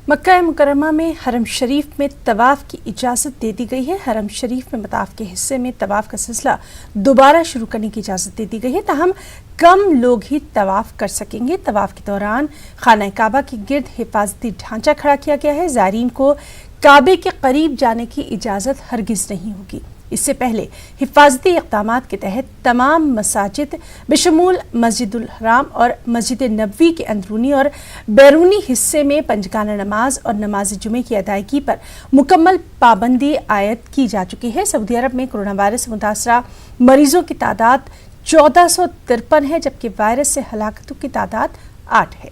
मक्का मुकरमा में हरम शरीफ में तवाफ़ की इजाज़त दे दी गई है। हरम शरीफ में मताफ़ के हिस्से में तवाफ़ का सिलसिला दोबारा शुरू करने की इजाज़त दे दी गई है, ताहम कम लोग ही तवाफ़ कर सकेंगे। तवाफ़ के दौरान खाना काबा के गिर्द हिफाजती ढांचा खड़ा किया गया है। ज़ायरीन को काबे के करीब जाने की इजाज़त हरगिज़ नहीं होगी। इससे पहले हिफाजती इक़दामात के तहत तमाम मसाजिद बशमूल मस्जिदुल हराम और मस्जिद नबवी के अंदरूनी और बैरूनी हिस्से में पंजगाना नमाज और नमाज जुमे की अदायगी पर मुकम्मल पाबंदी आयद की जा चुकी है। सऊदी अरब में कोरोना वायरस से मुतासरा मरीजों की तादाद 1453 है, जबकि वायरस से हलाकतों की तादाद 8 है।